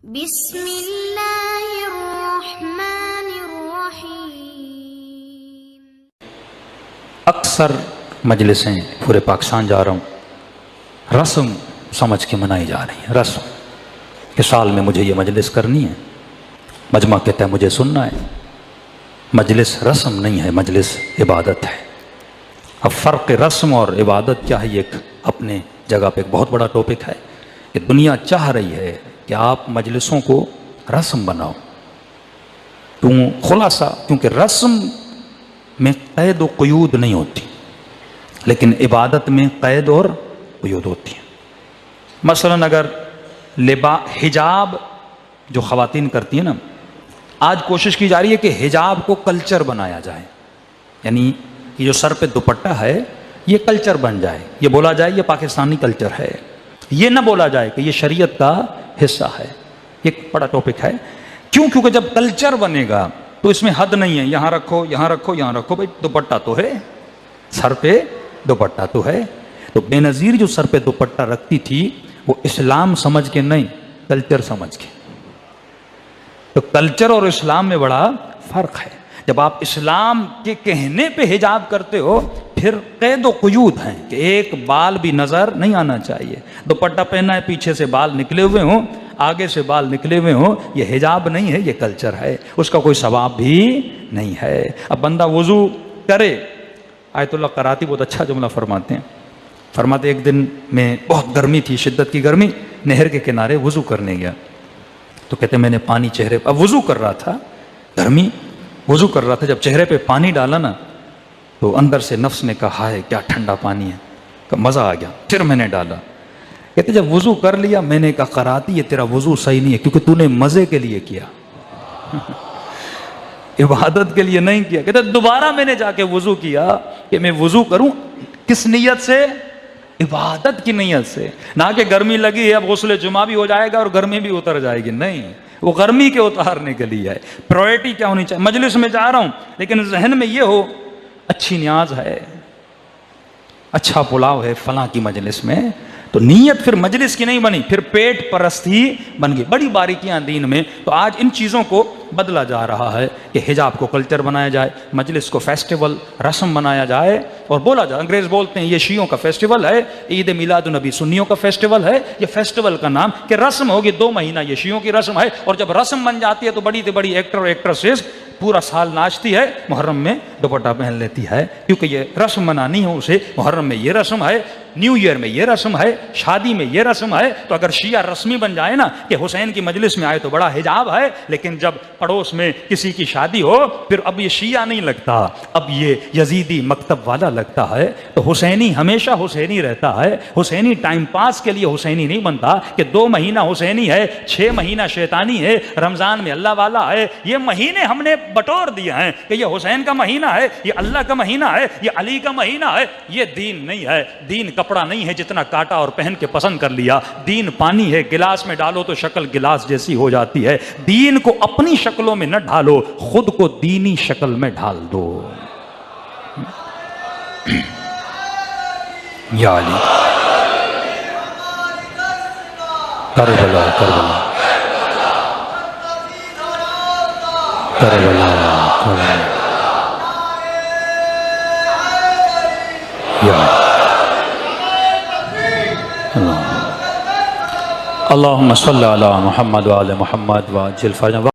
بسم اللہ الرحمن الرحیم۔ اکثر مجلسیں پورے پاکستان جا رہا ہوں، رسم سمجھ کے منائی جا رہی ہیں، رسم کہ سال میں مجھے یہ مجلس کرنی ہے، مجمع کہتا ہے مجھے سننا ہے۔ مجلس رسم نہیں ہے، مجلس عبادت ہے۔ اب فرق رسم اور عبادت کیا ہے، یہ ایک اپنے جگہ پہ ایک بہت بڑا ٹاپک ہے کہ دنیا چاہ رہی ہے کہ آپ مجلسوں کو رسم بناؤ۔ خلاصہ کیونکہ رسم میں قید و قیود نہیں ہوتی، لیکن عبادت میں قید اور قیود ہوتی ہیں۔ مثلا اگر حجاب جو خواتین کرتی ہیں نا، آج کوشش کی جا رہی ہے کہ حجاب کو کلچر بنایا جائے، یعنی یہ جو سر پہ دوپٹہ ہے یہ کلچر بن جائے، یہ بولا جائے یہ پاکستانی کلچر ہے، یہ نہ بولا جائے کہ یہ شریعت کا حصہ ہے۔ یہ بڑا ٹاپک ہے۔ کیونکہ جب کلچر بنے گا تو اس میں حد نہیں ہے، یہاں رکھو یہاں رکھو یہاں رکھو، بھائی دوپٹہ تو ہے، سر پہ دوپٹہ تو ہے۔ تو بے نظیر جو سر پہ دوپٹہ رکھتی تھی وہ اسلام سمجھ کے نہیں، کلچر سمجھ کے۔ تو کلچر اور اسلام میں بڑا فرق ہے۔ جب آپ اسلام کے کہنے پہ حجاب کرتے ہو پھر قید و قیود ہیں کہ ایک بال بھی نظر نہیں آنا چاہیے، دوپٹہ پہنا ہے پیچھے سے بال نکلے ہوئے ہوں آگے سے بال نکلے ہوئے ہوں، یہ حجاب نہیں ہے، یہ کلچر ہے، اس کا کوئی ثواب بھی نہیں ہے۔ اب بندہ وضو کرے، آیت اللہ قراتی بہت اچھا جملہ فرماتے ہیں، فرماتے ایک دن میں بہت گرمی تھی، شدت کی گرمی، نہر کے کنارے وضو کرنے گیا تو کہتے میں نے پانی چہرے پہ، اب وضو کر رہا تھا، گرمی وضو کر رہا تھا، جب چہرے پہ پانی ڈالا نا تو اندر سے نفس نے کہا ہائے کیا ٹھنڈا پانی ہے، کہ مزہ آ گیا، پھر میں نے ڈالا۔ کہتے جب وضو کر لیا میں نے کہا قراتی یہ تیرا وضو صحیح نہیں ہے، کیونکہ تو نے مزے کے لیے کیا، عبادت کے لیے نہیں کیا۔ کہتے دوبارہ میں نے جا کے وضو کیا کہ میں وضو کروں، کس نیت سے؟ عبادت کی نیت سے، نہ کہ گرمی لگی ہے اب غسل جمعہ بھی ہو جائے گا اور گرمی بھی اتر جائے گی، نہیں، وہ گرمی کے اتارنے کے لیے ہے۔ پرائورٹی کیا ہونی چاہیے؟ مجلس میں جا رہا ہوں لیکن ذہن میں یہ ہو اچھی نیاز ہے، اچھا پلاؤ ہے فلاں کی مجلس میں، تو نیت پھر مجلس کی نہیں بنی، پھر پیٹ پرستی بن گئی۔ بڑی باریکیاں دین میں، تو آج ان چیزوں کو بدلا جا رہا ہے کہ حجاب کو کلچر بنایا جائے، مجلس کو فیسٹیول رسم بنایا جائے اور بولا جائے۔ انگریز بولتے ہیں یہ شیعوں کا فیسٹیول ہے، عید میلاد النبی سنیوں کا فیسٹیول ہے، یہ فیسٹیول کا نام کہ رسم ہوگی 2 مہینہ یہ شیعوں کی رسم ہے، اور جب رسم بن جاتی ہے تو بڑی سے بڑی ایکٹر اور ایکٹریسز پورا سال ناچتی ہے، محرم میں دوپٹہ پہن لیتی ہے، کیونکہ یہ رسم منانی ہے اسے، محرم میں یہ رسم ہے، نیو ایئر میں یہ رسم ہے، شادی میں یہ رسم ہے۔ تو اگر شیعہ رسمی بن جائے نا کہ حسین کی مجلس میں آئے تو بڑا حجاب ہے، لیکن جب پڑوس میں کسی کی شادی ہو پھر اب یہ شیعہ نہیں لگتا، اب یہ یزیدی مکتب والا لگتا ہے۔ تو حسینی ہمیشہ حسینی رہتا ہے، حسینی ٹائم پاس کے لیے حسینی نہیں بنتا کہ 2 مہینہ حسینی ہے، 6 مہینہ شیطانی ہے، رمضان میں اللہ والا ہے۔ یہ مہینے ہم نے بٹور دیے ہیں کہ یہ حسین کا مہینہ ہے، یہ اللہ کا مہینہ ہے، یہ علی کا مہینہ ہے۔ یہ دین نہیں ہے، دین کپڑا نہیں ہے جتنا کاٹا اور پہن کے پسند کر لیا، دین پانی ہے، گلاس میں ڈالو تو شکل گلاس جیسی ہو جاتی ہے۔ دین کو اپنی شکلوں میں نہ ڈھالو، خود کو دینی شکل میں ڈھال دو۔ یا علی کربلا کربلا کربلا کربلا یا اللہم صلی علی محمد وآل محمد وعجل فرجہ۔